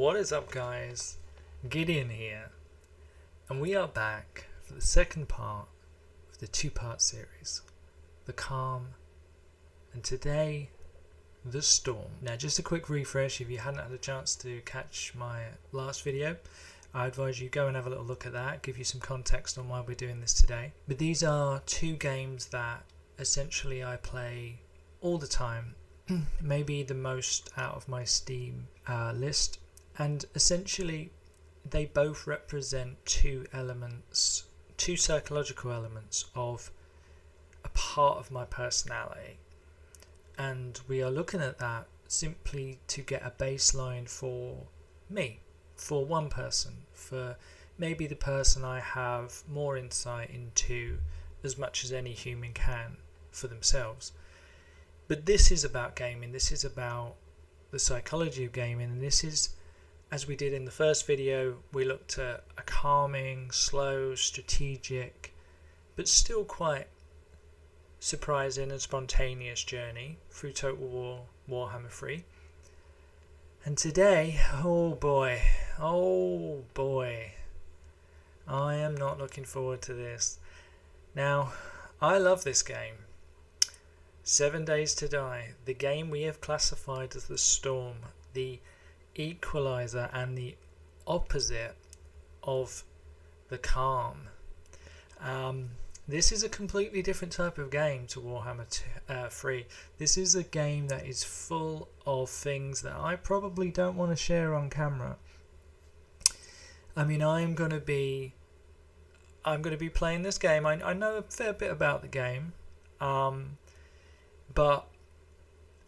What is up, guys? Gideon here, and we are back for the second part of the two-part series, The Calm, and today, The Storm. Now, just a quick refresh, if you hadn't had a chance to catch my last video, I advise you go and have a little look at that, give you some context on why we're doing this today. But these are two games that essentially I play all the time, maybe the most out of my Steam list, and essentially they both represent two psychological elements of a part of my personality, and we are looking at that simply to get a baseline for me, for one person, for maybe the person I have more insight into as much as any human can for themselves. But this is about gaming, this is about the psychology of gaming, and this is, as we did in the first video, we looked at a calming, slow, strategic, but still quite surprising and spontaneous journey through Total War Warhammer 3. And today, oh boy, I am not looking forward to this. Now, I love this game. 7 Days to Die, the game we have classified as the Storm, the equalizer and the opposite of the Calm. This is a completely different type of game to Warhammer 3. This is a game that is full of things that I probably don't want to share on camera. I mean, I'm going to be playing this game. I know a fair bit about the game, but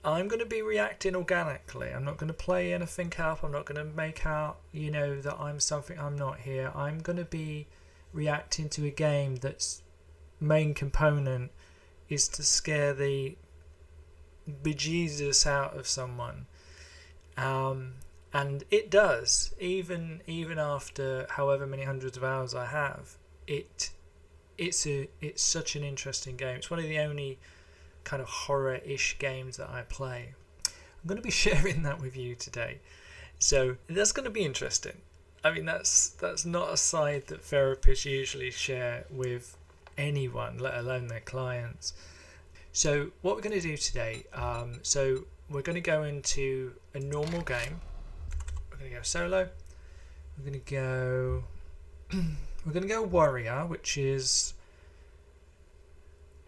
I'm going to be reacting organically. I'm not going to play anything up. I'm not going to make out, that I'm something I'm not here. I'm going to be reacting to a game that's main component is to scare the bejesus out of someone. And it does. Even after however many hundreds of hours I have, it's such an interesting game. It's one of the only kind of horror-ish games that I play. I'm going to be sharing that with you today, so that's going to be interesting. I mean, that's not a side that therapists usually share with anyone, let alone their clients. So what we're going to do today, so we're going to go into a normal game. We're going to go solo. We're going to go warrior, which is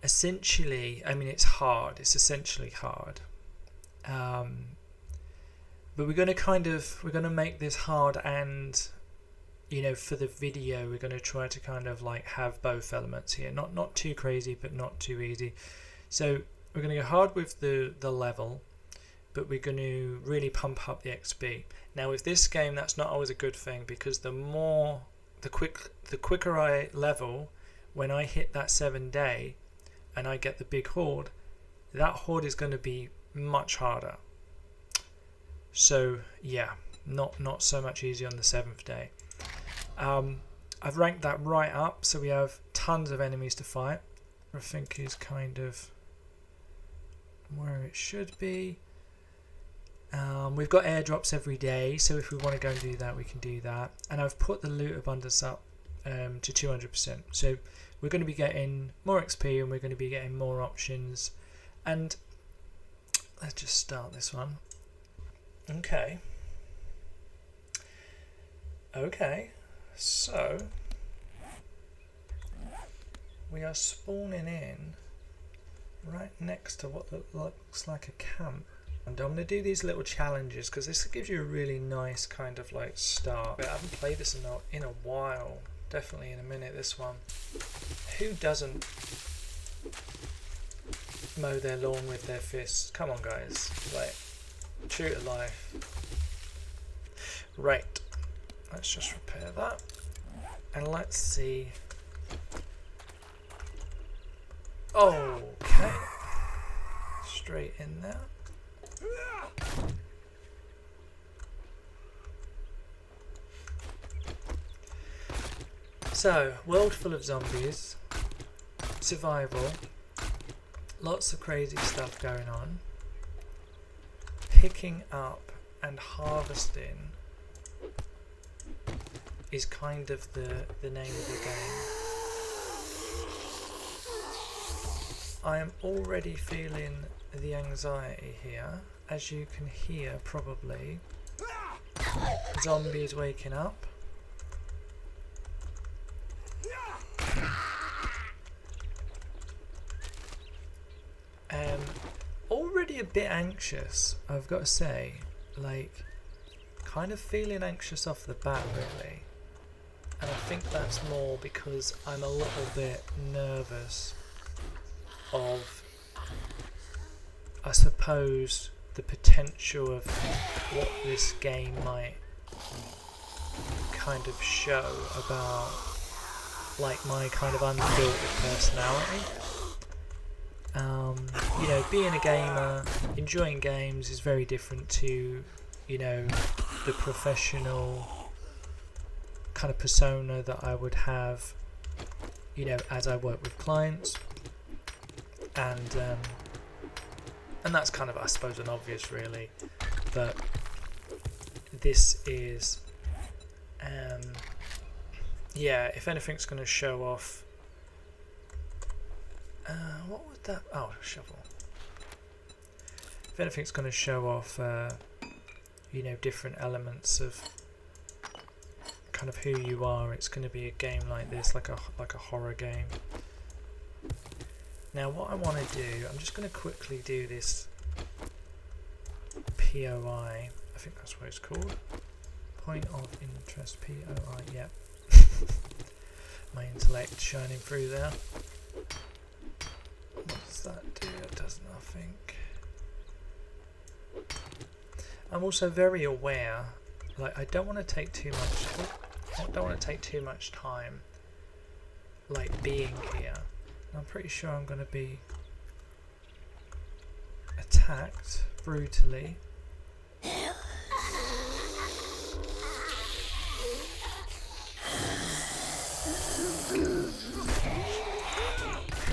essentially, I mean, it's hard. It's essentially hard. But we're going to make this hard, and for the video we're going to try to kind of like have both elements here, not too crazy but not too easy. So we're going to go hard with the level, but we're going to really pump up the XP. Now with this game, that's not always a good thing, because the quicker I level, when I hit that 7 day and I get the big horde, that horde is going to be much harder. So yeah, not so much easy on the 7th day. I've ranked that right up, so we have tons of enemies to fight. I think is kind of where it should be. We've got airdrops every day, so if we want to go and do that, we can do that. And I've put the loot abundance up to 200%. So we're going to be getting more XP, and we're going to be getting more options. And let's just start this one. Okay, so we are spawning in right next to what looks like a camp, and I'm going to do these little challenges because this gives you a really nice kind of like start. But I haven't played this in a while, definitely in a minute. This one, who doesn't mow their lawn with their fists? Come on, guys, like true to life. Right, let's just repair that, and let's see. Okay, straight in there. So, world full of zombies, survival, lots of crazy stuff going on. Picking up and harvesting is kind of the name of the game. I am already feeling the anxiety here, as you can hear probably. Zombies waking up. Already a bit anxious, I've got to say. Like, kind of feeling anxious off the bat, really. And I think that's more because I'm a little bit nervous of, I suppose, the potential of what this game might kind of show about, like, my kind of unfiltered personality. You know, being a gamer, enjoying games is very different to, you know, the professional kind of persona that I would have, you know, as I work with clients. And that's kind of, I suppose, an obvious, really. But this is, yeah, if anything's going to show off, what would that? Oh, shovel. If anything's going to show off, you know, different elements of kind of who you are, it's going to be a game like this, like a horror game. Now, what I want to do, I'm just going to quickly do this POI. I think that's what it's called. Point of interest, POI. Yep. My intellect shining through there. What does that do? It does nothing. I'm also very aware, like, I don't want to take too much time, like, being here. I'm pretty sure I'm going to be attacked brutally.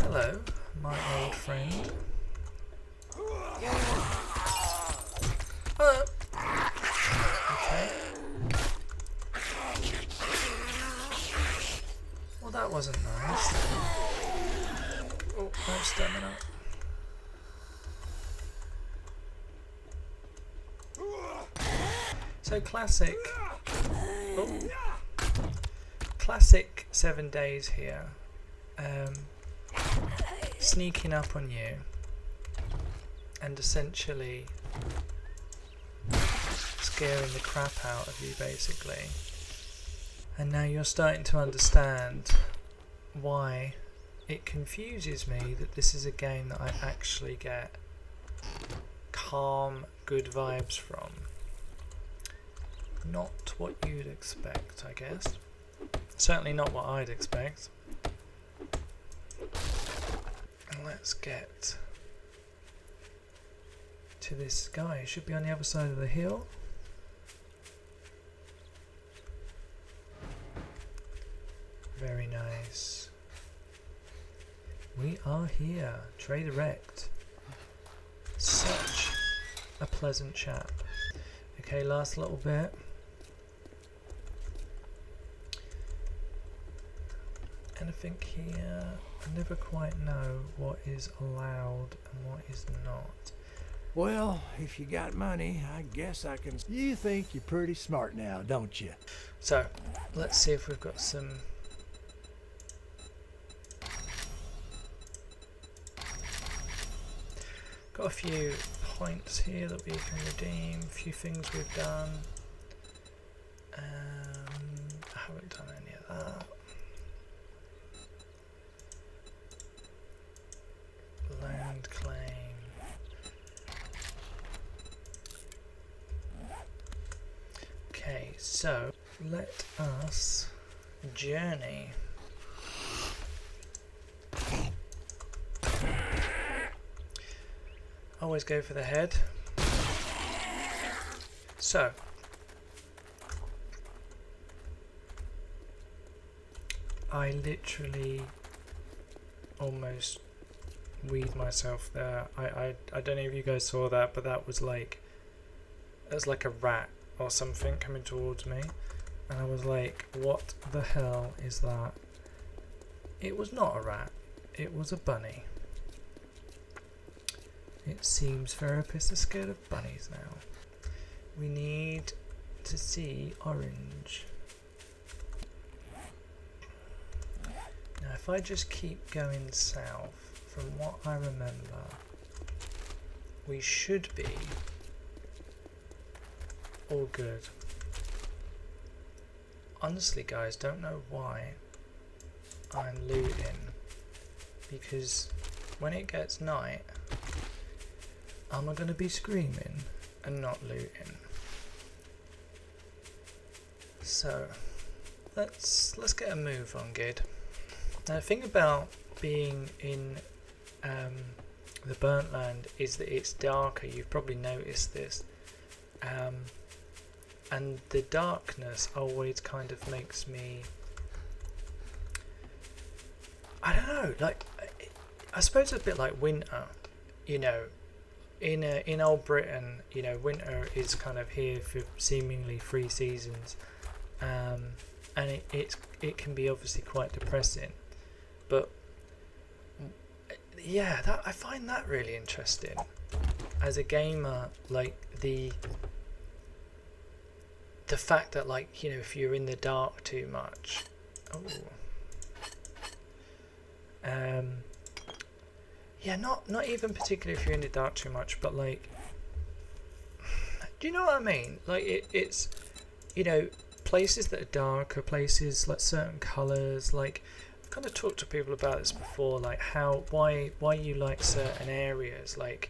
Hello, my old friend. Hello. Okay. Well, that wasn't nice. Oh, no stamina. So classic. Oh, classic 7 days here. Sneaking up on you and essentially scaring the crap out of you, basically. And now you're starting to understand why it confuses me that this is a game that I actually get calm, good vibes from. Not what you'd expect, I guess. Certainly not what I'd expect. Let's get to this guy. It should be on the other side of the hill. Very nice. We are here. Trade erect. Such a pleasant chap. Okay, last little bit. Anything here? I never quite know what is allowed and what is not. Well, if you got money, I guess I can... You think you're pretty smart now, don't you? So, let's see if we've got some... Got a few points here that we can redeem, a few things we've done. I haven't done any of that. Land claim. Okay, so let us journey. Always go for the head. So I literally almost weed myself there. I don't know if you guys saw that, but that was like a rat or something coming towards me. and I was like, what the hell is that? It was not a rat, it was a bunny. It seems therapists are scared of bunnies now. We need to see orange. Now if I just keep going south, from what I remember, we should be all good. Honestly guys, don't know why I'm looting, because when it gets night, am I going to be screaming and not looting? So let's get a move on, Gid. Now the thing about being in the burnt land is that it's darker. You've probably noticed this, and the darkness always kind of makes me, I don't know, like I suppose it's a bit like winter, you know. In old Britain, you know, winter is kind of here for seemingly 3 seasons, and it can be obviously quite depressing, but yeah, that I find that really interesting as a gamer, like the fact that, like, you know, if you're in the dark too much, yeah, not even particularly if you're in the dark too much, but like, do you know what I mean? Like it's, you know, places that are darker, places like certain colours, like I've kind of talked to people about this before, like why you like certain areas, like,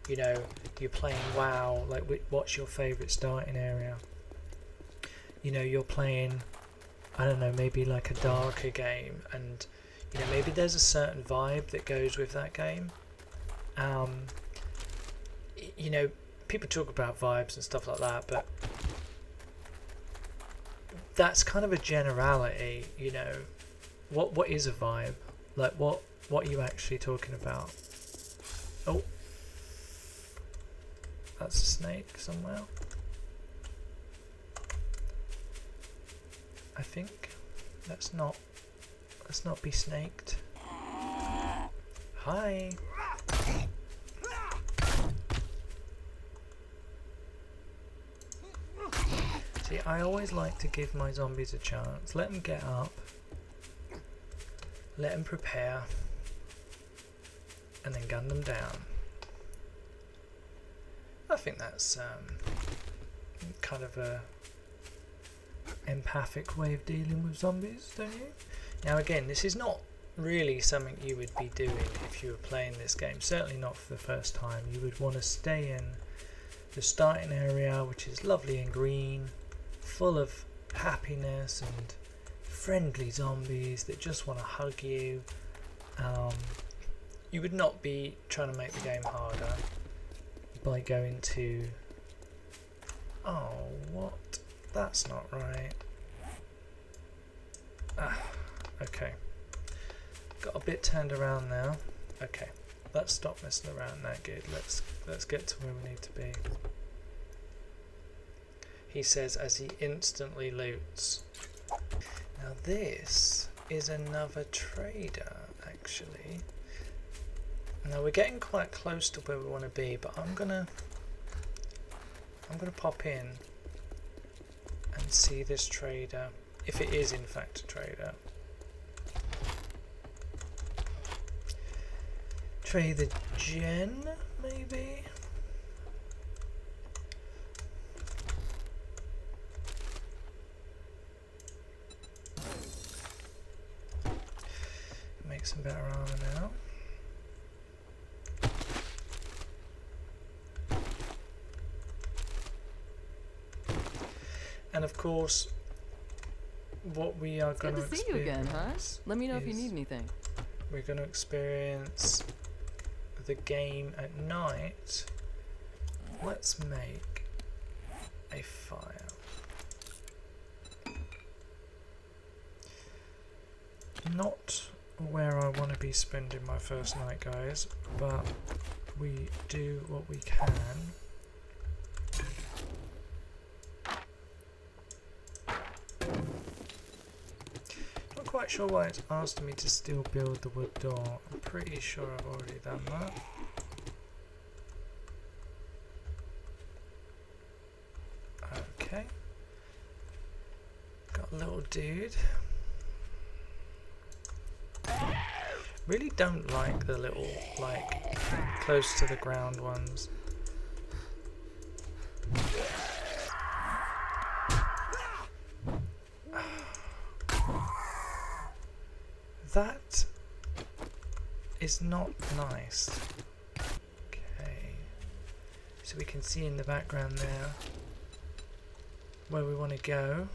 you know, you're playing WoW, like what's your favourite starting area? You know, you're playing, I don't know, maybe like a darker game, and you know, maybe there's a certain vibe that goes with that game. You know, people talk about vibes and stuff like that, but that's kind of a generality, you know. What is a vibe? Like what are you actually talking about? Oh, that's a snake somewhere, I think. Let's not be snaked. Hi. See, I always like to give my zombies a chance. Let them get up. Let them prepare. And then gun them down. I think that's kind of a empathic way of dealing with zombies, don't you? Now again, this is not really something you would be doing if you were playing this game, certainly not for the first time. You would want to stay in the starting area, which is lovely and green, full of happiness and friendly zombies that just want to hug you. You would not be trying to make the game harder by going to, oh, what? That's not right. Okay. Got a bit turned around now. Okay. Let's stop messing around now, Good. Let's get to where we need to be. He says as he instantly loots. Now this is another trader, actually. Now we're getting quite close to where we want to be, but I'm gonna pop in and see this trader, if it is in fact a trader. Trader Jen, maybe? Make some better armor now. And of course, what we are going to experience. Good to see you again, huh? Let me know if you need anything. We're going to experience the game at night. Let's make a fire. Not where I want to be spending my first night, guys, but we do what we can. quite sure why it's asking me to still build the wood door. I'm pretty sure I've already done that. Okay. Got a little dude. Really don't like the little, like, close to the ground ones. That is not nice. Okay. So we can see in the background there where we want to go.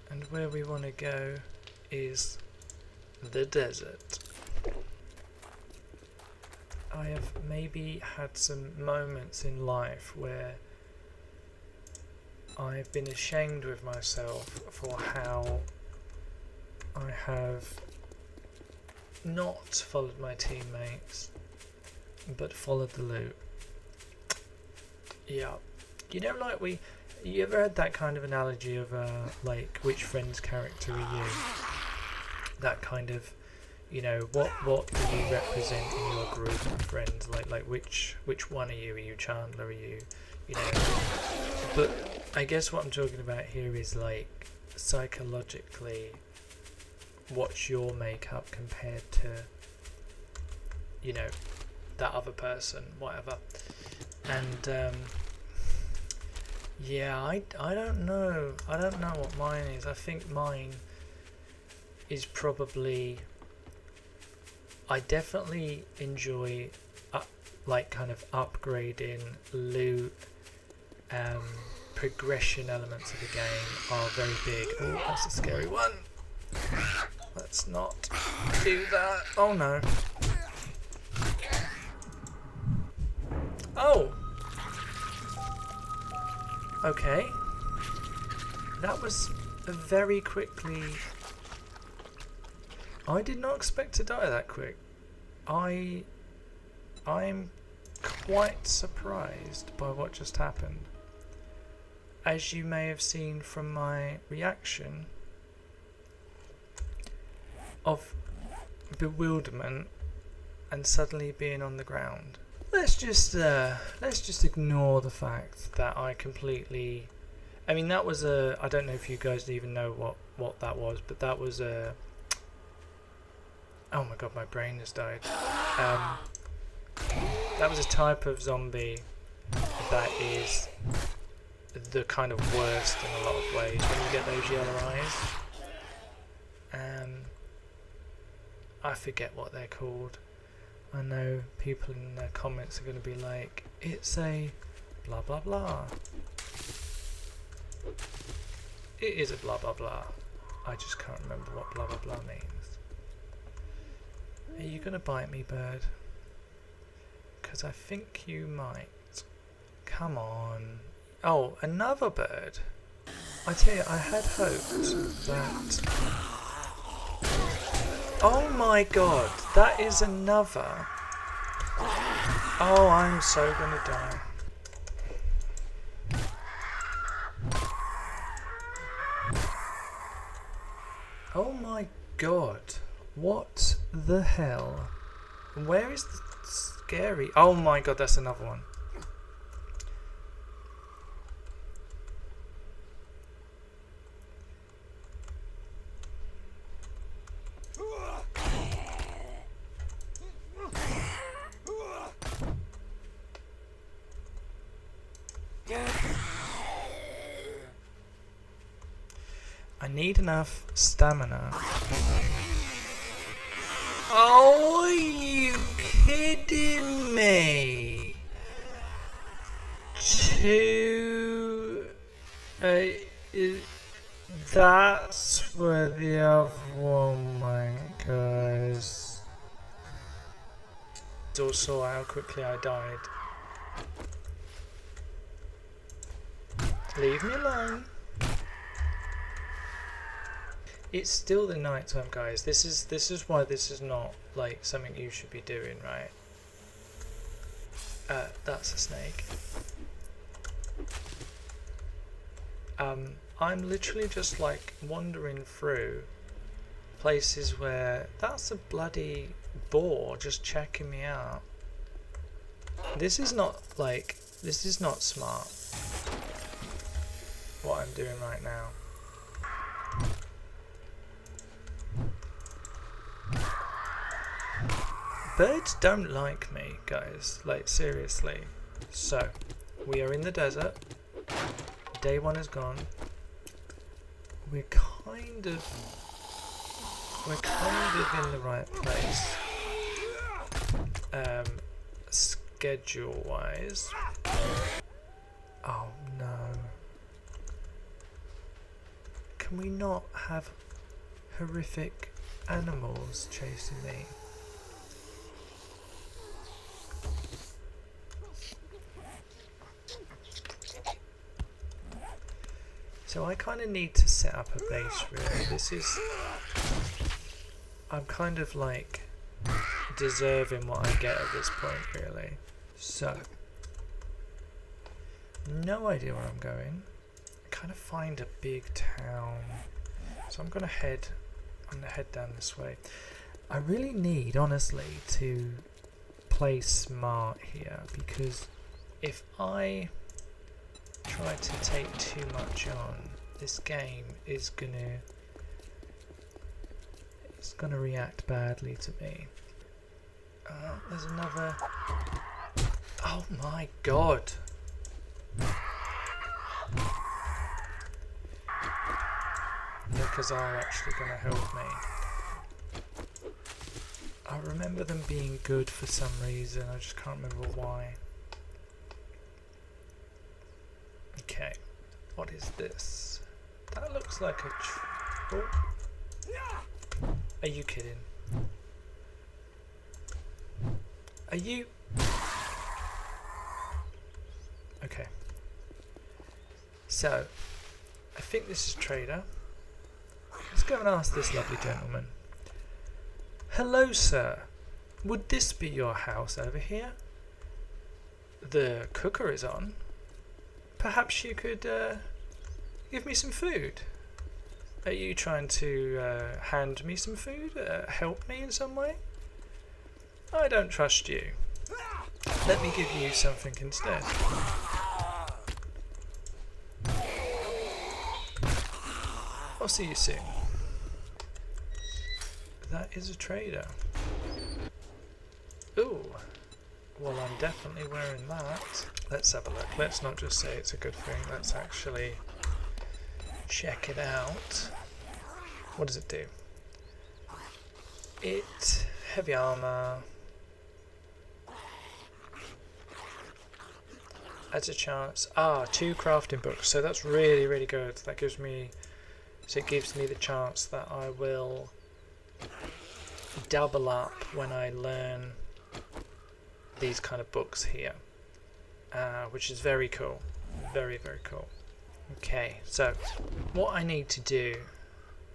And where we want to go is the desert. I have maybe had some moments in life where I've been ashamed with myself for how I have not followed my teammates but followed the loot. Yeah. You know, like you ever had that kind of analogy of like which friend's character are you? That kind of, you know, what do you represent in your group of friends? Like which one are you? Are you Chandler? Are you know? But I guess what I'm talking about here is like psychologically, what's your makeup compared to, you know, that other person, whatever. And yeah, I don't know. I don't know what mine is. I think mine is probably, I definitely enjoy like kind of upgrading, loot, progression elements of the game are very big. Oh, that's a scary one. Let's not do that. Oh no. Oh! Okay. That was very quickly. I did not expect to die that quick. I'm quite surprised by what just happened. As you may have seen from my reaction of bewilderment and suddenly being on the ground. Let's just ignore the fact that I completely. I mean, that was a. I don't know if you guys even know what that was, but that was a. Oh my god, my brain has died. That was a type of zombie that is the kind of worst in a lot of ways when you get those yellow eyes. I forget what they're called. I know people in the comments are going to be like, it's a blah blah blah. It is a blah blah blah. I just can't remember what blah blah blah means. Are you going to bite me, bird? Because I think you might. Come on. Oh, another bird. I tell you, I had hoped that... Oh my god, that is another. Oh, I'm so gonna die. Oh my god, what the hell? Where is the scary? Oh my god, that's another one. I need enough stamina. Oh, are you kidding me? That's where the other one went, guys. It's also how quickly I died. Leave me alone. It's still the night time, guys. This is why this is not like something you should be doing, right? That's a snake. I'm literally just like wandering through places where that's a bloody boar just checking me out. This is not smart what I'm doing right now. Birds don't like me, guys, like seriously. So we are in the desert. Day 1 is gone. We're kind of in the right place, schedule wise. Oh no, can we not have horrific animals chasing me? So I kind of need to set up a base really. I'm kind of like deserving what I get at this point really. So, no idea where I'm going. I kind of find a big town. So I'm gonna head down this way. I really need, honestly, to play smart here, because if I try to take too much on, this game is gonna react badly to me. There's another. Oh my god! Because are actually gonna help me. I remember them being good for some reason. I just can't remember why. Okay, what is this? That looks like a oh. Are you kidding? Are you? Okay. So, I think this is trader. Let's go and ask this lovely gentleman. Hello, sir. Would this be your house over here? The cooker is on. Perhaps you could give me some food. Are you trying to hand me some food? Help me in some way? I don't trust you. Let me give you something instead. I'll see you soon. That is a trader. Ooh. Well, I'm definitely wearing that. Let's have a look. Let's not just say it's a good thing. Let's actually check it out. What does it do? It heavy armor. Adds a chance. 2 crafting books. So that's really, really good. That gives me. So it gives me the chance that I will double up when I learn these kind of books here, which is very cool. Very, very cool. Okay, so what I need to do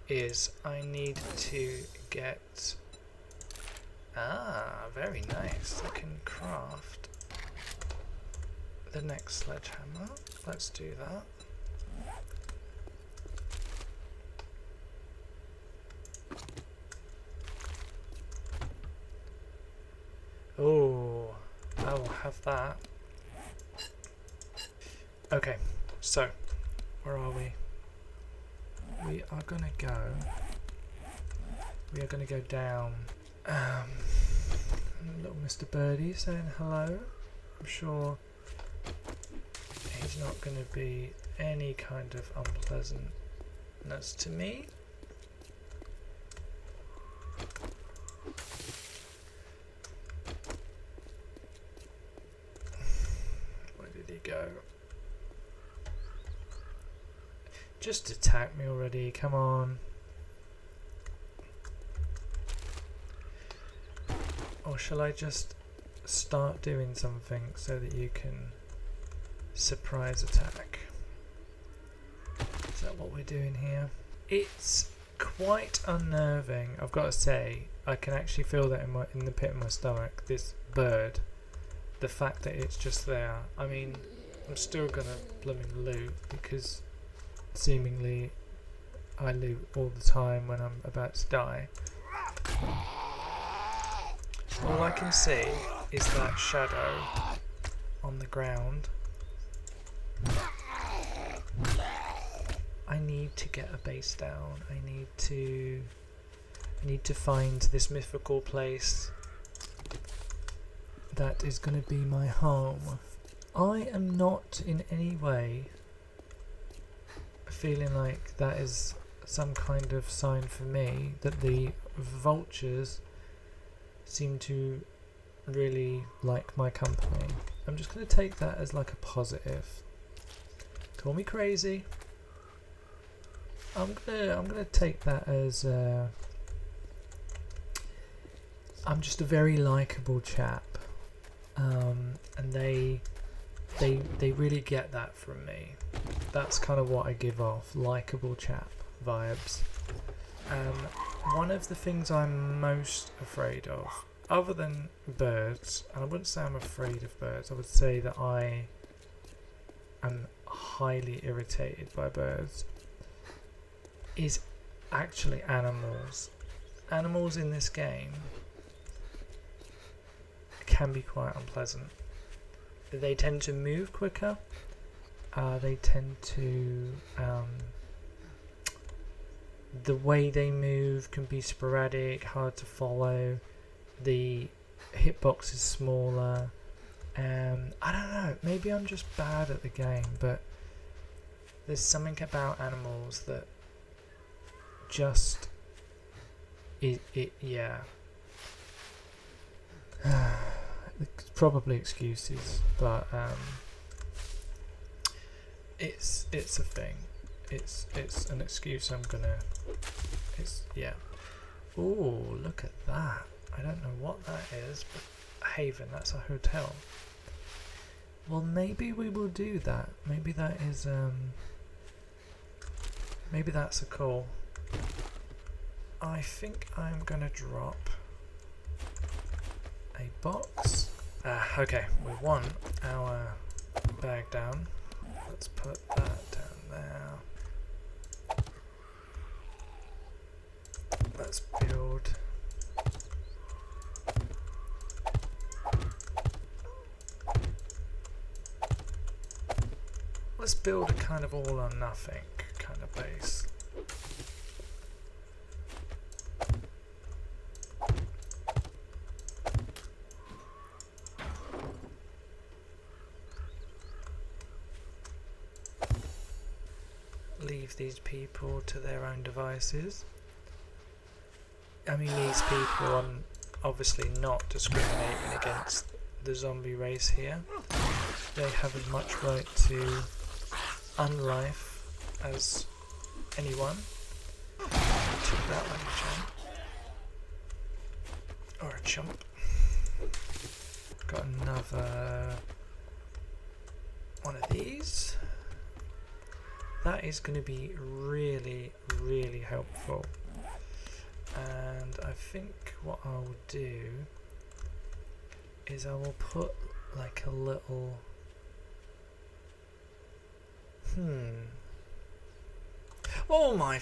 is I need to get very nice. I can craft the next sledgehammer. Let's do that. Oh, I will have that. Okay, so where are we? We are gonna go down. Little Mr. Birdie saying hello. I'm sure he's not gonna be any kind of unpleasantness to me. Where did he go? Just attack me already, come on. Or shall I just start doing something so that you can surprise attack? Is that what we're doing here? It's quite unnerving, I've got to say. I can actually feel that in the pit of my stomach, this bird. The fact that it's just there. I mean, I'm still gonna blooming loot because seemingly I loot all the time when I'm about to die. All I can see is that shadow on the ground. I need to get a base down. I need to find this mythical place that is going to be my home. I am not in any way feeling like that is some kind of sign for me that the vultures seem to really like my company. I'm just going to take that as like a positive. Call me crazy. I'm gonna take that as I'm just a very likable chap, and they really get that from me. That's kind of what I give off, likable chap vibes. One of the things I'm most afraid of, other than birds, and I wouldn't say I'm afraid of birds, I would say that I am highly irritated by birds, is actually animals. Animals in this game can be quite unpleasant. They tend to move quicker. They tend to the way they move can be sporadic, hard to follow. The hitbox is smaller. I don't know, maybe I'm just bad at the game, but there's something about animals that just yeah. It's probably excuses, but it's a thing. It's an excuse. Yeah. Oh, look at that! I don't know what that is, but Haven. That's a hotel. Well, maybe we will do that. Maybe that is maybe that's a call. I think I'm gonna drop a box. Okay, we want our bag down. Let's put that down there. Let's build. Let's build a kind of all or nothing kind of base. Leave these people to their own devices. I mean, these people, I'm obviously not discriminating against the zombie race here. They have as much right to unlife as anyone. Took that like a champ. Or a chump. Got another one of these. That is going to be really, really helpful. And I think what I will do is I will put like a little oh my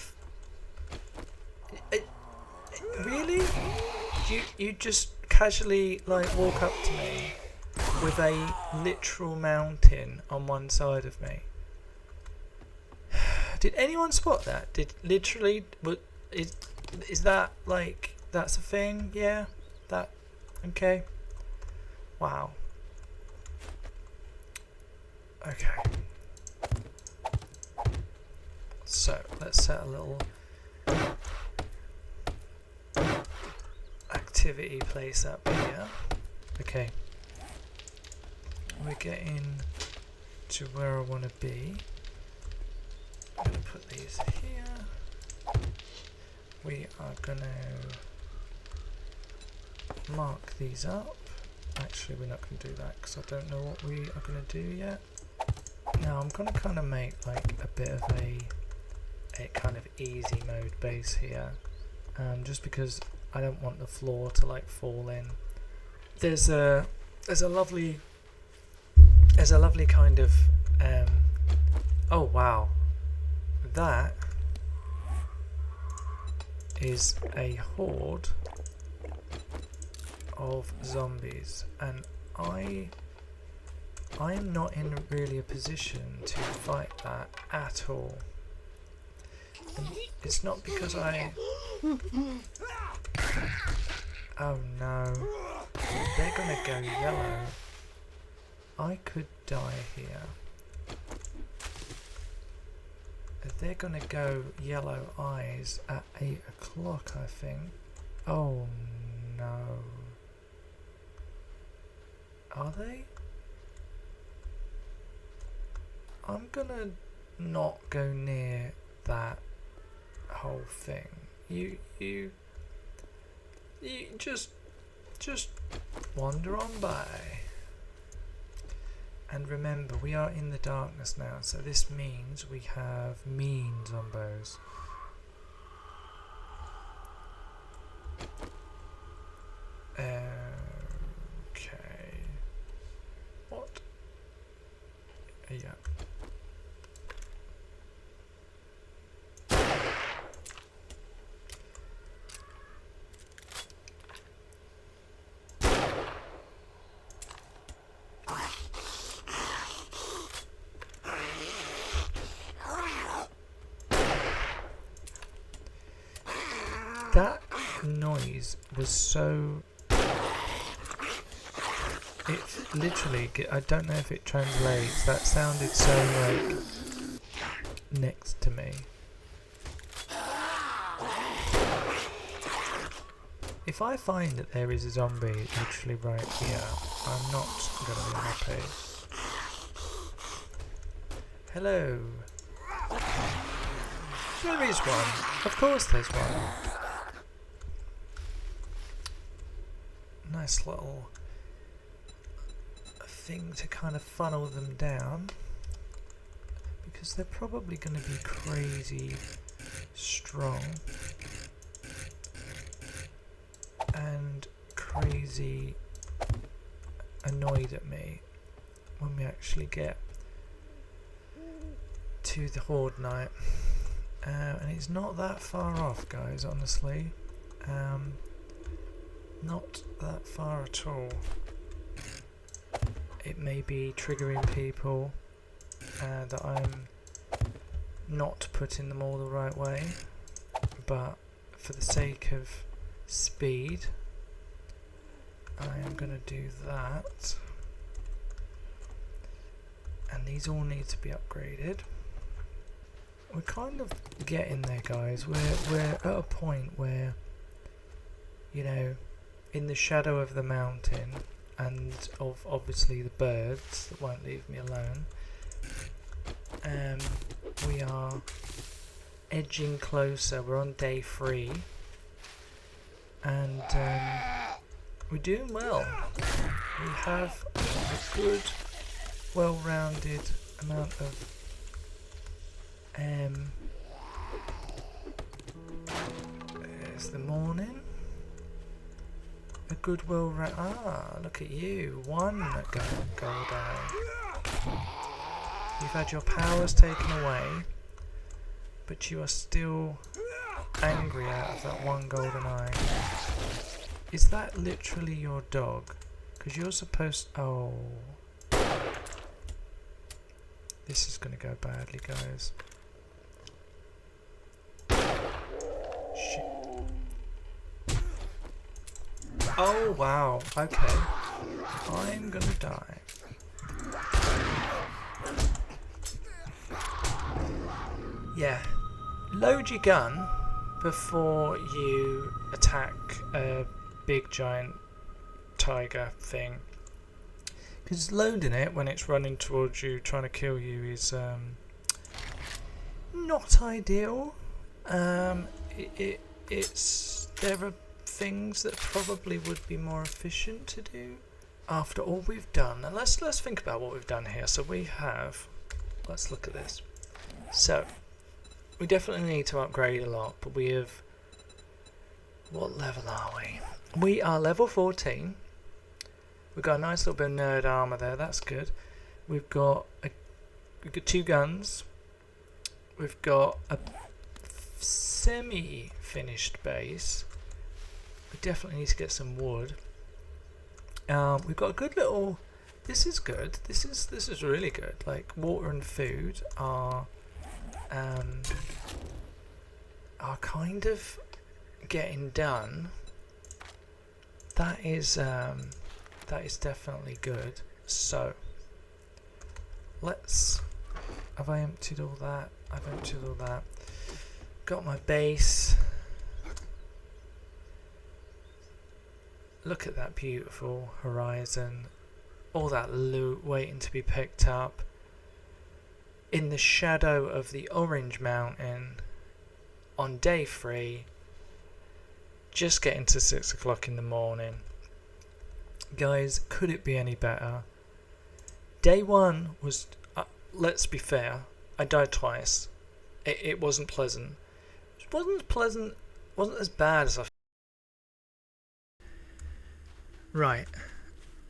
really? You just casually like walk up to me with a literal mountain on one side of me. Did anyone spot that? Did literally is that like that's a thing? Yeah, that okay. Wow. Okay. So let's set a little activity place up here. Okay. We're getting to where I want to be. I'm going to put these here. We are going to mark these up. Actually, we're not going to do that because I don't know what we are going to do yet. Now I'm going to kind of make like a bit of a kind of easy mode base here, just because I don't want the floor to like fall in. There's a lovely kind of oh wow, that is a horde of zombies, and I am not in really a position to fight that at all. And it's not because I... Oh no, they're gonna go yellow. I could die here. They're gonna go yellow eyes at 8 o'clock, I think. Oh no. Are they? I'm gonna not go near that whole thing. You just wander on by. And remember, we are in the darkness now, so this means we have mean zombos. Okay. What? Yeah. That noise was so... It literally, I don't know if it translates, that sounded so like next to me. If I find that there is a zombie literally right here, I'm not going to be happy. Hello. There is one. Of course there's one. Nice little thing to kind of funnel them down, because they're probably going to be crazy strong and crazy annoyed at me when we actually get to the horde night. And it's not that far off, guys, honestly. Not that far at all. It may be triggering people that I'm not putting them all the right way, but for the sake of speed, I am going to do that. And these all need to be upgraded. We're kind of getting there, guys. We're at a point where, you know, in the shadow of the mountain and of obviously the birds that won't leave me alone, we are edging closer. We're on day 3 and we're doing well. We have a good, well-rounded amount of it's the morning. A good look at you. 1 gold eye. You've had your powers taken away, but you are still angry out of that 1 golden eye. Is that literally your dog? Because you're supposed... Oh. This is going to go badly, guys. Shit. Oh, wow. Okay. I'm going to die. Yeah. Load your gun before you attack a big giant tiger thing. Because loading it when it's running towards you, trying to kill you, is not ideal. There are things that probably would be more efficient to do after all we've done. And let's think about what we've done here. So we have, let's look at this. So we definitely need to upgrade a lot, but we have, what level are we? We are level 14. We've got a nice little bit of nerd armor there. That's good. We've got 2 guns. we've got a semi-finished base. We definitely need to get some wood. We've got a good little. This is good. This is really good. Like water and food are kind of getting done. That is definitely good. So let's. Have I emptied all that? I've emptied all that. Got my base. Look at that beautiful horizon. All that loot waiting to be picked up. In the shadow of the Orange Mountain. On day 3. Just getting to 6 o'clock in the morning. Guys, could it be any better? Day 1 was, let's be fair, I died twice. It wasn't pleasant. It wasn't pleasant, wasn't as bad as I. Right,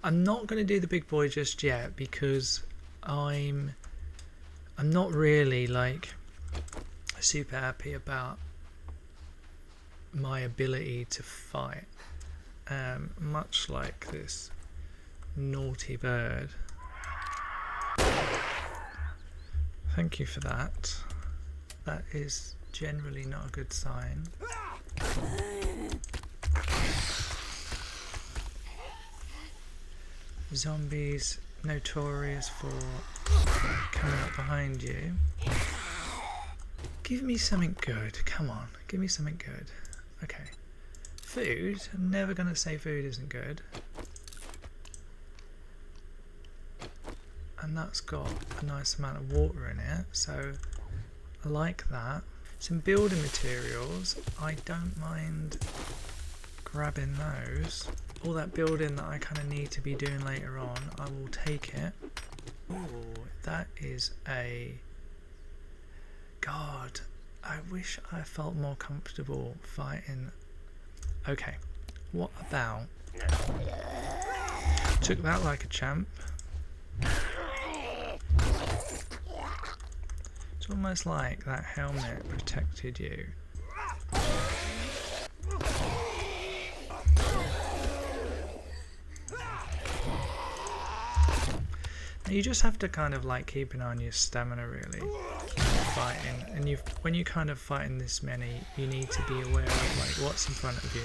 I'm not going to do the big boy just yet because I'm not really like super happy about my ability to fight, much like this naughty bird. Thank you for that. That is generally not a good sign. Zombies notorious for coming up behind you. Give me something good. Come on, give me something good. Okay. Food. I'm never going to say food isn't good. And that's got a nice amount of water in it, so I like that. Some building materials. I don't mind grabbing those. All that building that I kind of need to be doing later on, I will take it. Ooh, that is a... God, I wish I felt more comfortable fighting. Okay, what about... Took that like a champ. It's almost like that helmet protected you. You just have to kind of like keep an eye on your stamina really fighting, and when you kind of fighting this many, you need to be aware of like what's in front of you,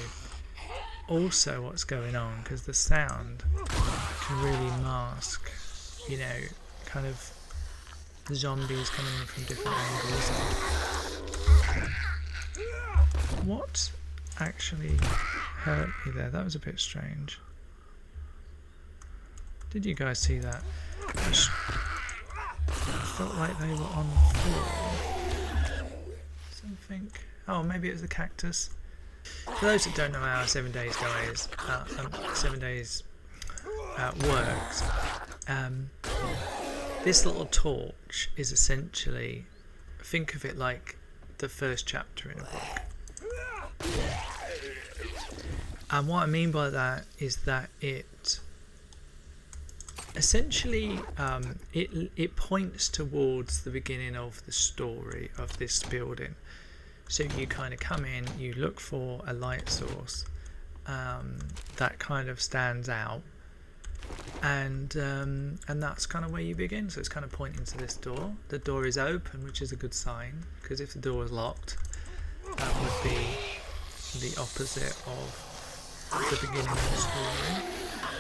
also what's going on, because the sound can really mask, you know, kind of the zombies coming in from different angles. What actually hurt me there? That was a bit strange. Did you guys see that? I felt like they were on the floor. Something. Oh, maybe it was the cactus. For those that don't know how 7 days guys, 7 days works, this little torch is essentially, think of it like the first chapter in a book. And what I mean by that is that it essentially it points towards the beginning of the story of this building. So you kind of come in, you look for a light source that kind of stands out, and that's kind of where you begin. So it's kind of pointing to this door. The door is open, which is a good sign, because if the door is locked, that would be the opposite of the beginning of the story.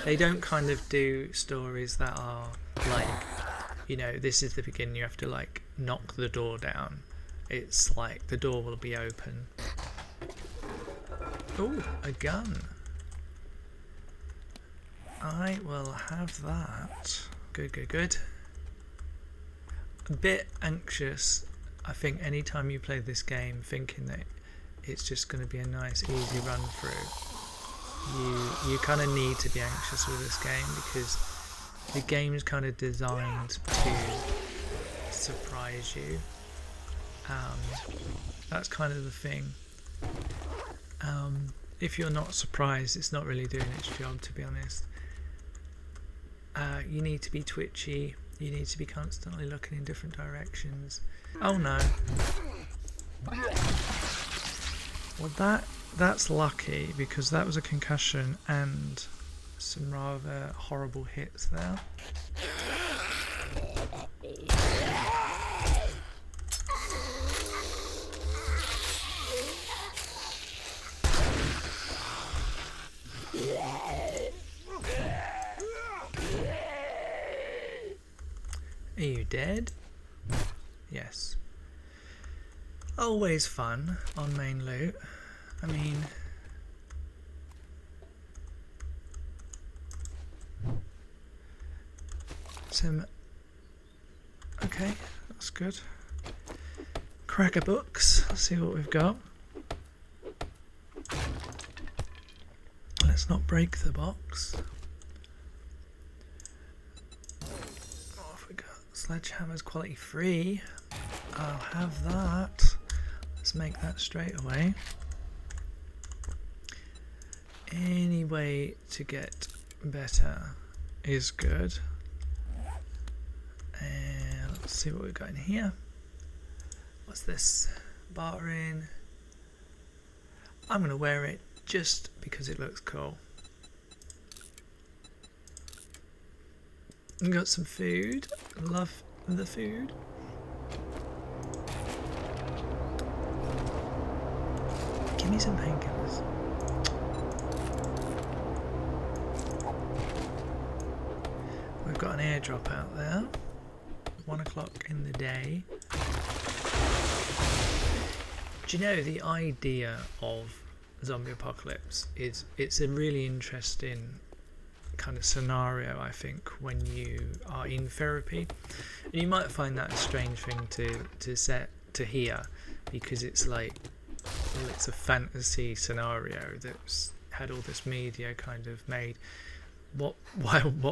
They don't kind of do stories that are like, you know, this is the beginning, you have to like knock the door down. It's like the door will be open. Oh, a gun. I will have that. Good, good, good. A bit anxious, I think, anytime you play this game thinking that it's just going to be a nice easy run through. You kind of need to be anxious with this game because the game's kind of designed to surprise you. That's kind of the thing. If you're not surprised, it's not really doing its job, to be honest. You need to be twitchy, You need to be constantly looking in different directions. Oh no. Well, that's lucky, because that was a concussion and some rather horrible hits there. Are you dead? Yes. Always fun on main loot. I mean, okay, that's good. Cracker books. Let's see what we've got. Let's not break the box. What have we got? Sledgehammer's quality 3. I'll have that. Let's make that straight away. Any way to get better is good. And let's see what we've got in here. What's this? Bartering. I'm going to wear it just because it looks cool. We got some food. Love the food. Give me some painkillers. We've got an airdrop out there. 1 o'clock in the day. Do you know, the idea of zombie apocalypse is, it's a really interesting kind of scenario, I think, when you are in therapy. And you might find that a strange thing to hear, because it's like, well, it's a fantasy scenario that's had all this media kind of made. What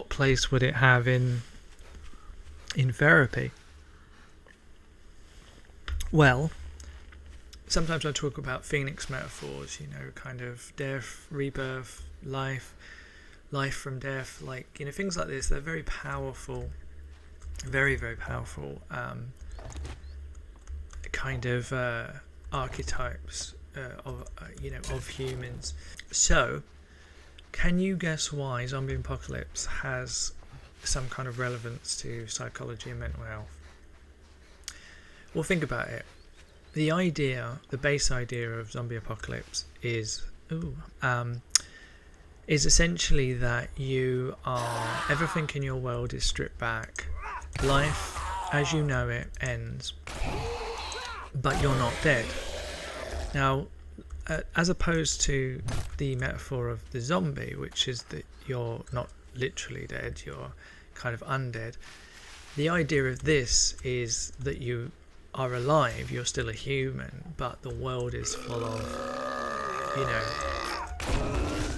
place would it have in therapy? Well, sometimes I talk about phoenix metaphors, you know, kind of death, rebirth, life from death, like, you know, things like this. They're very powerful, very, very powerful kind of archetypes of humans. So, can you guess why zombie apocalypse has some kind of relevance to psychology and mental health? Well, think about it. The base idea of zombie apocalypse is essentially that everything in your world is stripped back. Life, as you know it, ends, but you're not dead. Now, as opposed to the metaphor of the zombie, which is that you're not literally dead, you're kind of undead. The idea of this is that you are alive, you're still a human, but the world is full of, you know,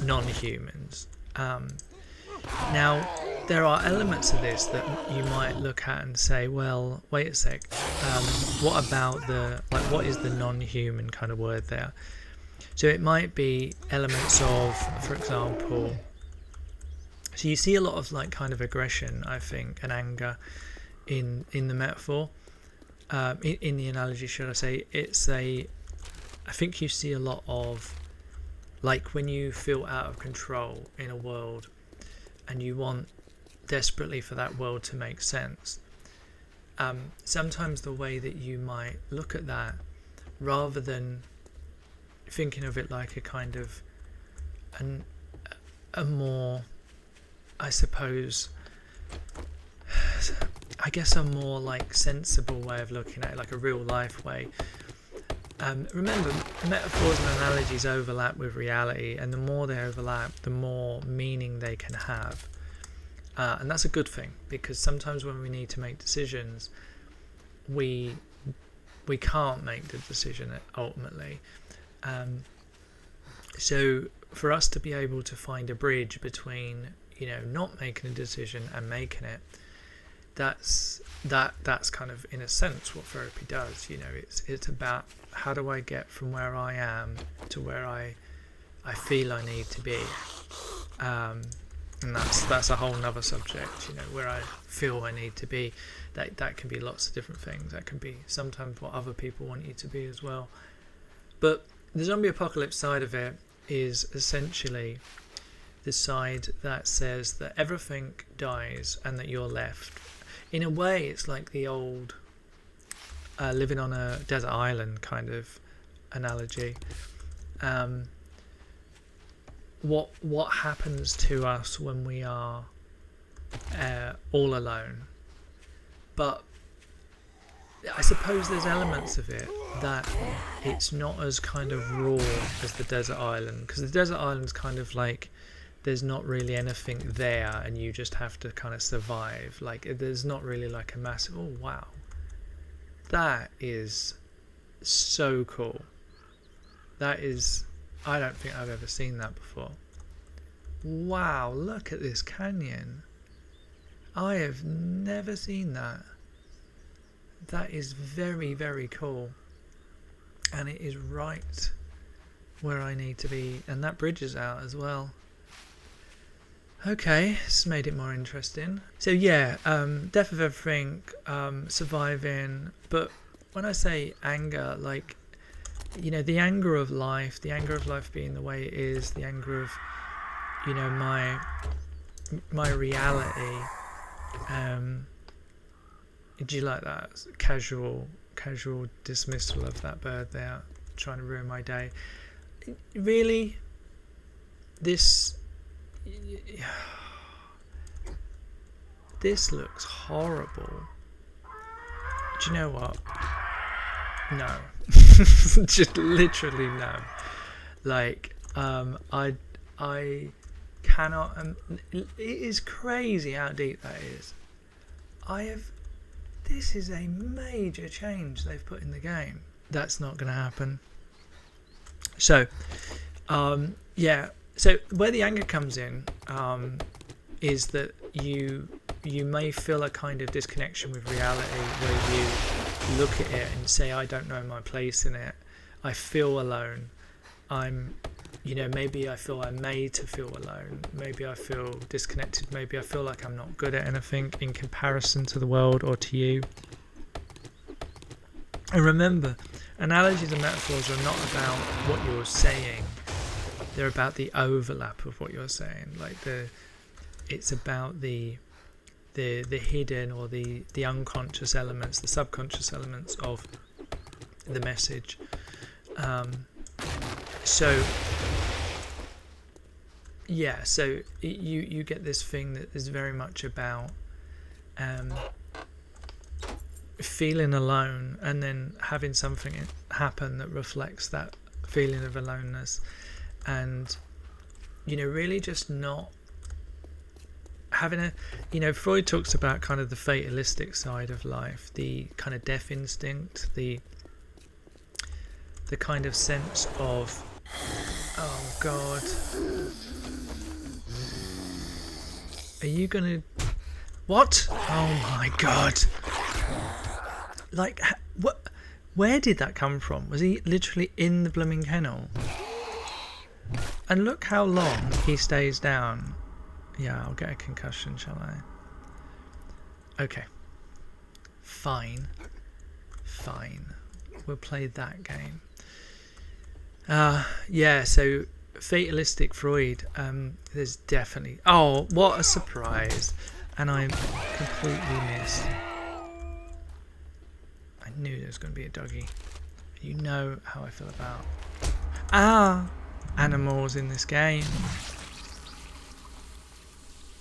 non-humans. Now, there are elements of this that you might look at and say, well, wait a sec, what about what is the non-human kind of word there? So it might be elements of, for example, so you see a lot of like kind of aggression, I think, and anger in the metaphor, in the analogy, should I say. I think you see a lot of, like, when you feel out of control in a world and you want desperately for that world to make sense. Sometimes the way that you might look at that, rather than thinking of it like a kind of a more, I suppose, a more like sensible way of looking at it, like a real life way. Remember, metaphors and analogies overlap with reality, and the more they overlap, the more meaning they can have. And that's a good thing, because sometimes when we need to make decisions, we can't make the decision ultimately. So for us to be able to find a bridge between, you know, not making a decision and making it, that's kind of, in a sense, what therapy does. You know, it's about, how do I get from where I am to where I feel I need to be. and that's a whole nother subject, you know, where I feel I need to be. That can be lots of different things. That can be sometimes what other people want you to be as well. But the zombie apocalypse side of it is essentially the side that says that everything dies and that you're left. In a way, it's like the old living on a desert island kind of analogy. What happens to us when we are all alone? But I suppose there's elements of it that it's not as kind of raw as the desert island, because the desert island's kind of like there's not really anything there and you just have to kind of survive. Like there's not really like a massive, oh wow, that is so cool. That is, I don't think I've ever seen that before. Wow, look at this canyon. I have never seen that. That is very, very cool. And it is right where I need to be. And that bridge is out as well. Okay, it's made it more interesting. So yeah, death of everything, surviving. But when I say anger, like, you know, the anger of life being the way it is, the anger of, you know, my reality. Do you like that casual dismissal of that bird there trying to ruin my day? Really, this looks horrible. Do you know what? No. Just literally no. Like, I cannot. It is crazy how deep that is. This is a major change they've put in the game. That's not going to happen. So, yeah. So where the anger comes in is that you may feel a kind of disconnection with reality, where you look at it and say, I don't know my place in it. I feel alone. Maybe I feel I'm made to feel alone. Maybe I feel disconnected. Maybe I feel like I'm not good at anything in comparison to the world or to you. And remember, analogies and metaphors are not about what you're saying. They're about the overlap of what you're saying. Like it's about the hidden or the unconscious elements, the subconscious elements of the message. So you get this thing that is very much about feeling alone, and then having something happen that reflects that feeling of aloneness, and really just not having Freud talks about kind of the fatalistic side of life, the kind of death instinct, the kind of sense of, oh God, are you gonna, what? Oh my God. Like, what? Where did that come from? Was he literally in the blooming kennel? And look how long he stays down. Yeah, I'll get a concussion, shall I? Okay. Fine. We'll play that game. So fatalistic Freud, there's definitely, oh, what a surprise. And I completely missed. I knew there was going to be a doggy. You know how I feel about animals in this game.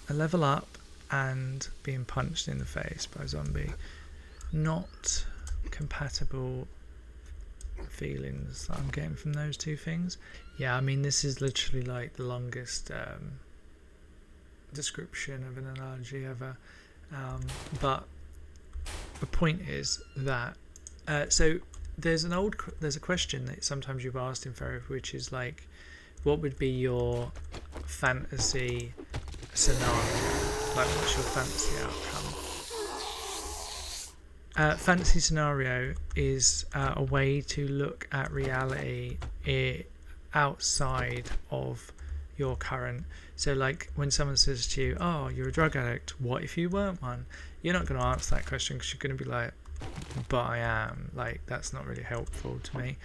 A level up and being punched in the face by a zombie. Not compatible feelings that I'm getting from those two things. Yeah, I mean, this is literally like the longest description of an analogy ever. But the point is that so there's a question that sometimes you've asked in therapy, which is like, what would be your fantasy scenario? Like, what's your fantasy outcome? Fantasy scenario is a way to look at reality outside of your current. So like when someone says to you, oh, you're a drug addict, what if you weren't one? You're not going to answer that question because you're going to be like, but I am. Like, that's not really helpful to me.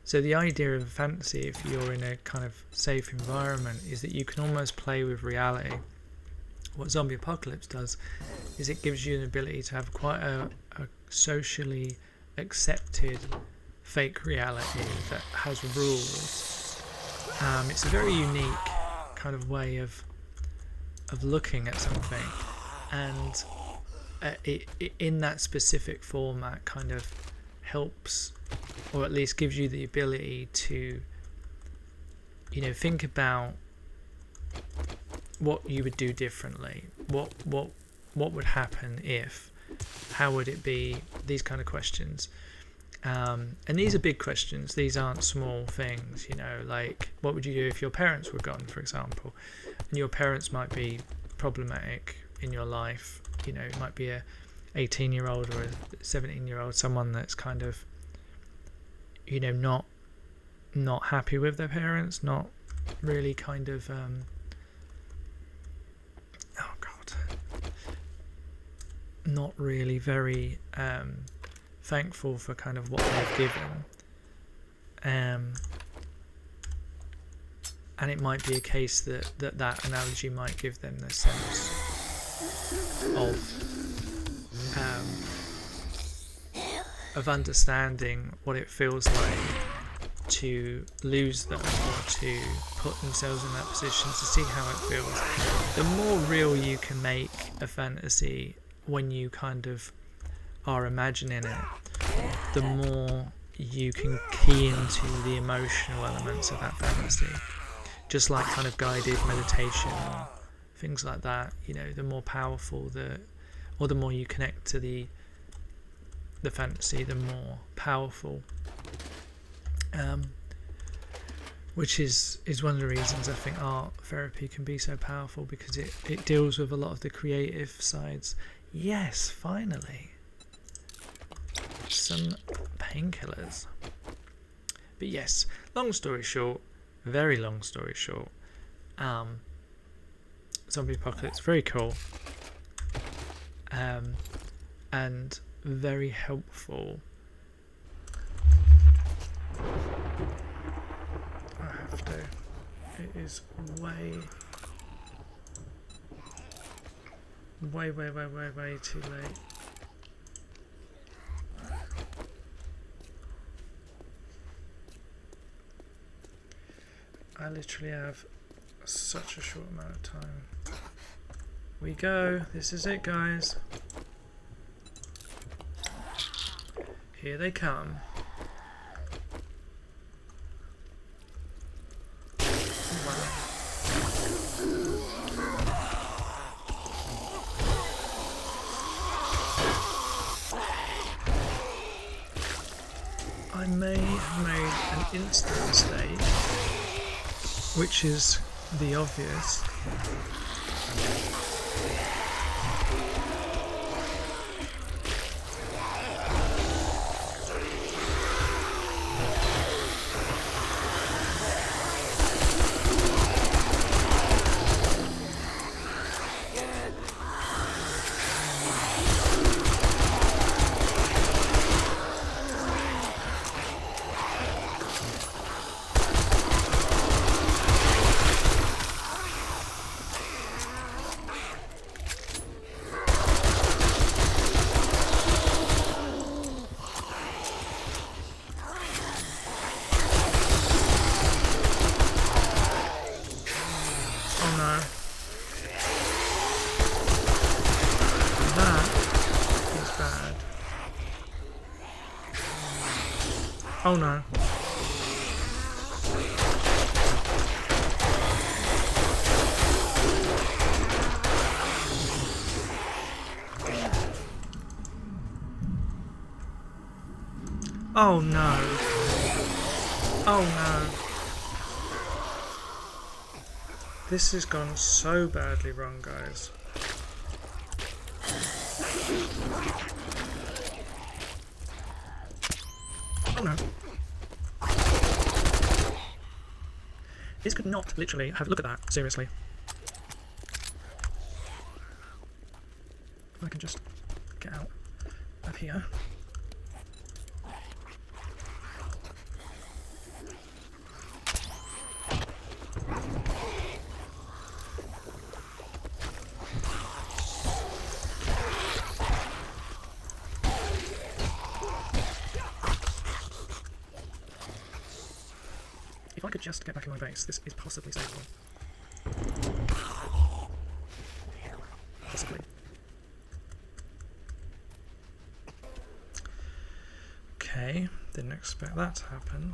So the idea of fantasy, if you're in a kind of safe environment, is that you can almost play with reality. What Zombie Apocalypse does is it gives you an ability to have quite a socially accepted fake reality that has rules. It's a very unique kind of way of looking at something, and it in that specific format kind of helps, or at least gives you the ability to, you know, think about what you would do differently, what would happen if, how would it be, these kind of questions. And these are big questions, these aren't small things, you know, like what would you do if your parents were gone, for example, and your parents might be problematic in your life, you know, it might be a 18-year-old or a 17-year-old, someone that's kind of, you know, not happy with their parents, not really kind of not really very thankful for kind of what they've given, and it might be a case that analogy might give them the sense of understanding what it feels like to lose them, or to put themselves in that position, to see how it feels. The more real you can make a fantasy when you kind of are imagining it, the more you can key into the emotional elements of that fantasy. Just like kind of guided meditation or things like that, you know, the more powerful the more you connect to the fantasy, the more powerful. Which is one of the reasons I think art therapy can be so powerful, because it deals with a lot of the creative sides. Yes, finally. Some painkillers. But yes, long story short, very long story short, Zombie Apocalypse, very cool. And very helpful. I have to. It is way too late. I literally have such a short amount of time. We go. This is it, guys. Here they come. Wow. I may have made an instant mistake, which is the obvious. Oh no. Oh no. Oh no. This has gone so badly wrong, guys. Oh no. This could not literally have... Look at that, seriously. If I can just get out of here. If I could just get back in my base, this is possibly savable. Possibly. Okay, didn't expect that to happen.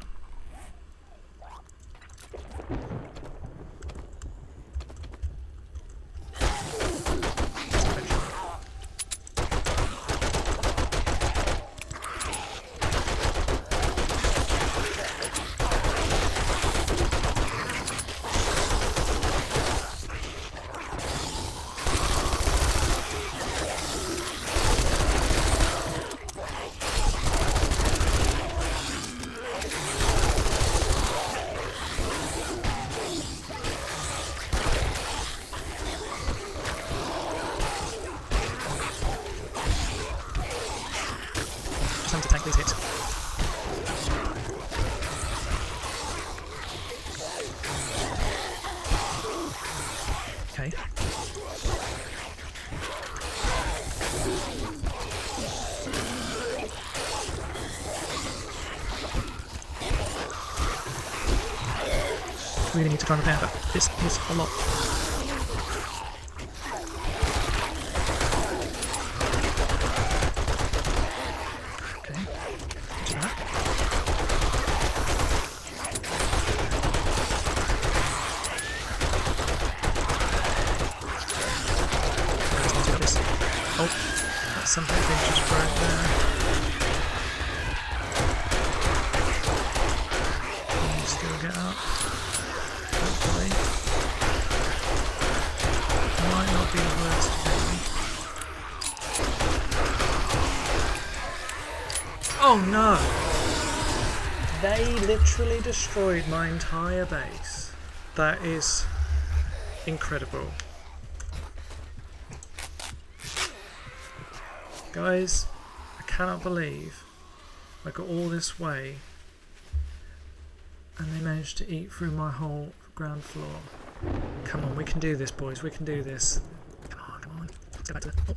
Time to tank these hits. Okay. Really need to try and repair, but this is a lot. Oh, that's something just right there. Can you still get up? Hopefully. Might not be the worst thing. Oh no! They literally destroyed my entire base. That is incredible. Guys, I cannot believe I got all this way and they managed to eat through my whole ground floor. Come on, we can do this, boys, we can do this. Come on, come on. Let's go back to the... Oh.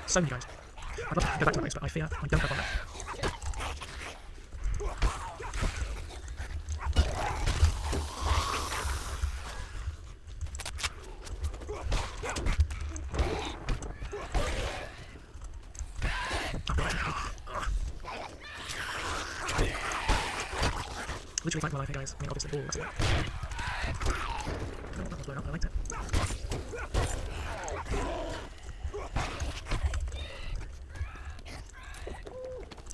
So many guys. I'd love to go back to the base, but I fear I don't have one left. Literally fight my life here, guys. I mean, obviously, that's it. Oh, that was blown up. I liked it.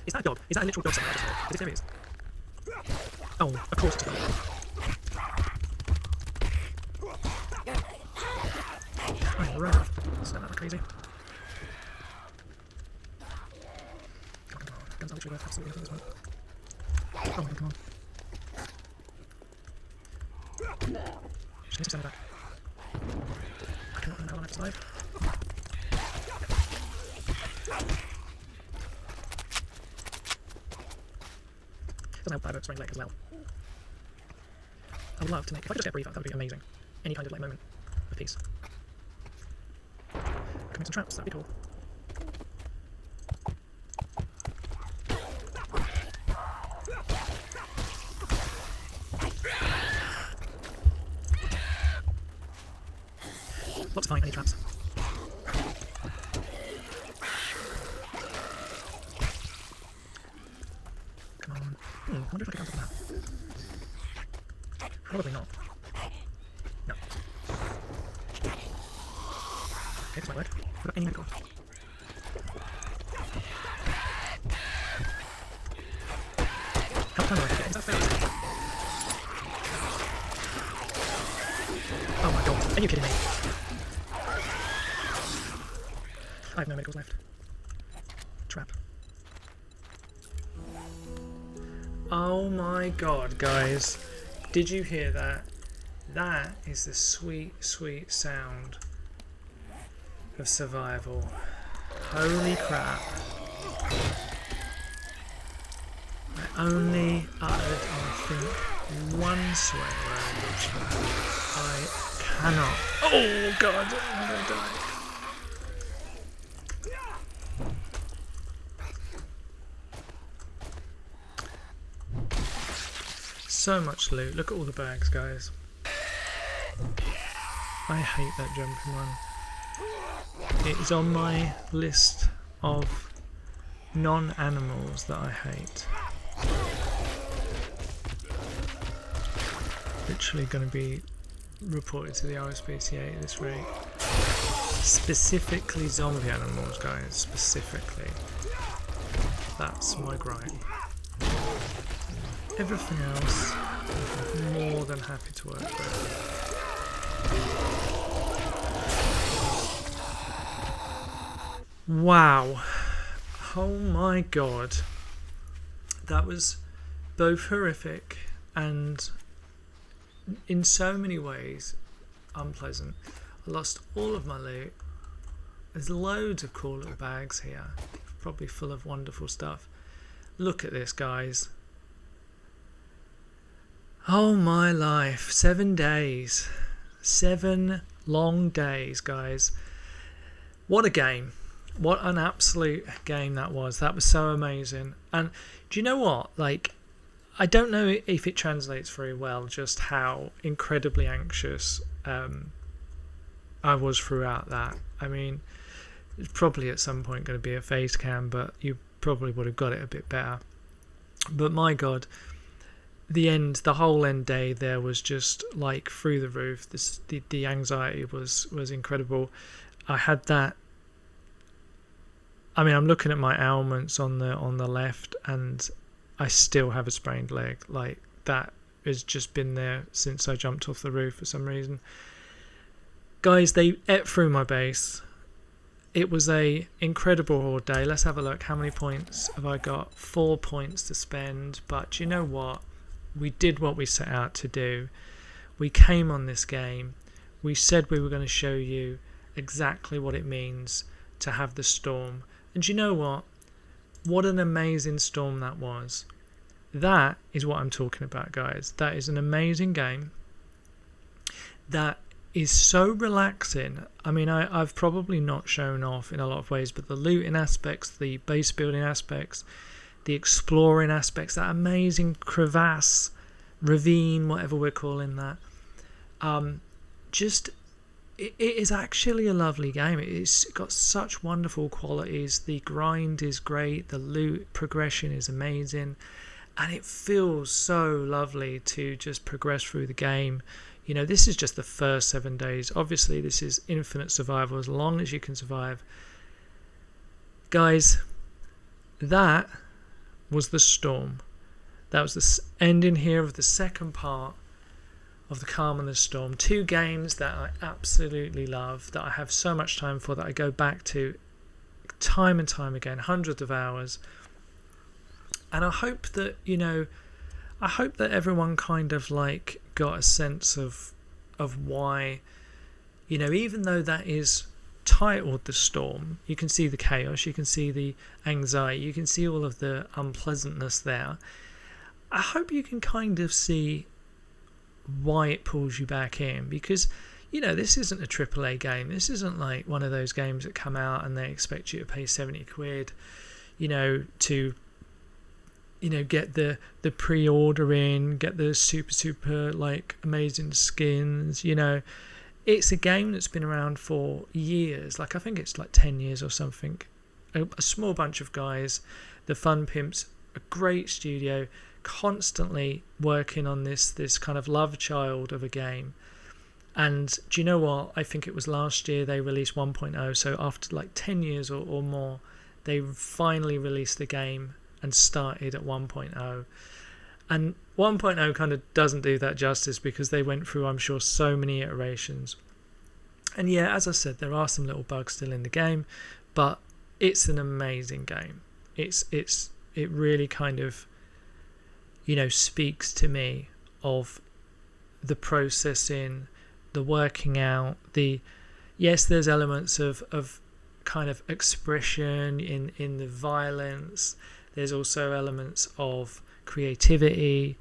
Is that a dog? Is that a literal dog somewhere? I just heard? Is it serious? Oh, of course it's a dog. I'm right. Step that like crazy. Come on. Guns are literally worth absolutely nothing this one. Oh my god, come on. She needs to send me back. I cannot remember how long I have to survive. Doesn't help that it's very late as well. I would love to make, if I could just get a breather, that would be amazing. Any kind of like moment of peace. Commit some traps, that'd be cool. Lots of fine, any traps. Come on. I wonder if I can answer that. Probably not. No. Okay, this might work. What about any medical? How much time do I have to get? Is that fair? Oh my god, are you kidding me? I have no medicals left. Trap. Oh my god, guys. Did you hear that? That is the sweet, sweet sound of survival. Holy crap. I only uttered, I think, one swear word, which I cannot. Oh god, I'm gonna die. So much loot. Look at all the bags, guys. I hate that jumping one. It is on my list of non-animals that I hate. Literally going to be reported to the RSPCA at this rate. Specifically zombie animals, guys. Specifically. That's my gripe. Everything else, I'm more than happy to work with. Wow. Oh my god. That was both horrific and in so many ways unpleasant. I lost all of my loot. There's loads of cool little bags here, probably full of wonderful stuff. Look at this, guys. Oh my life. 7 days. 7 long days, guys. What a game. What an absolute game that was. That was so amazing. And do you know what? Like, I don't know if it translates very well just how incredibly anxious I was throughout that. I mean, it's probably at some point going to be a face cam, but you probably would have got it a bit better. But my god, the whole end day there was just like through the roof. The anxiety was incredible. I had that. I mean, I'm looking at my ailments on the left, and I still have a sprained leg. Like, that has just been there since I jumped off the roof for some reason. Guys, they ate through my base. It was a incredible horde day. Let's have a look. How many points have I got? 4 points to spend. But you know what? We did what we set out to do. We came on this game. We said we were going to show you exactly what it means to have the storm. And you know what? What an amazing storm that was. That is what I'm talking about, guys. That is an amazing game. That is so relaxing. I mean, I've probably not shown off in a lot of ways, but the looting aspects, the base building aspects, the exploring aspects, that amazing crevasse, ravine, whatever we're calling that. It is actually a lovely game. It's got such wonderful qualities. The grind is great. The loot progression is amazing. And it feels so lovely to just progress through the game. You know, this is just the first 7 days. Obviously, this is infinite survival as long as you can survive. Guys, that was the storm. That was the ending here of the second part of the Calm and the Storm. 2 games that I absolutely love, that I have so much time for, that I go back to time and time again, hundreds of hours. And I hope that, you know, I hope that everyone kind of like got a sense of why, you know, even though that is titled The Storm, you can see the chaos, you can see the anxiety, you can see all of the unpleasantness there. I hope you can kind of see why it pulls you back in, because, you know, this isn't a AAA game. This isn't like one of those games that come out and they expect you to pay 70 quid, you know, to, you know, get the pre-order in, get the super like amazing skins. You know, it's a game that's been around for years. Like, I think it's like 10 years or something. A small bunch of guys, the Fun Pimps, a great studio, constantly working on this kind of love child of a game. And do you know what? I think it was last year they released 1.0. So after like 10 years or more, they finally released the game and started at 1.0. And 1.0 kind of doesn't do that justice, because they went through, I'm sure, so many iterations. And yeah, as I said, there are some little bugs still in the game, but it's an amazing game. It really kind of, speaks to me of the processing, the working out, yes, there's elements of kind of expression in the violence. There's also elements of creativity,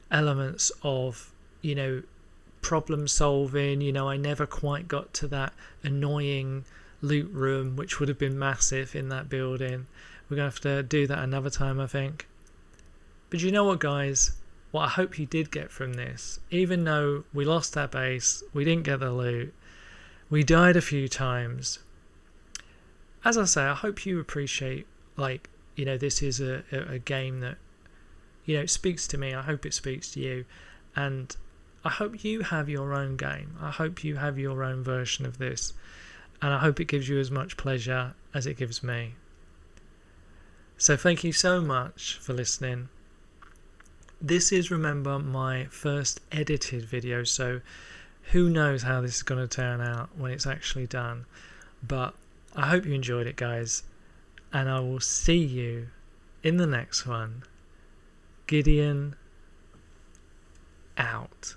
elements of, problem solving. I never quite got to that annoying loot room, which would have been massive in that building. We're going to have to do that another time, I think. But you know what, guys? What I hope you did get from this, even though we lost our base, we didn't get the loot, we died a few times. As I say, I hope you appreciate, this is a game that, it speaks to me. I hope it speaks to you. And I hope you have your own game. I hope you have your own version of this. And I hope it gives you as much pleasure as it gives me. So thank you so much for listening. This is, remember, my first edited video, so who knows how this is going to turn out when it's actually done. But I hope you enjoyed it, guys, and I will see you in the next one. Gideon out.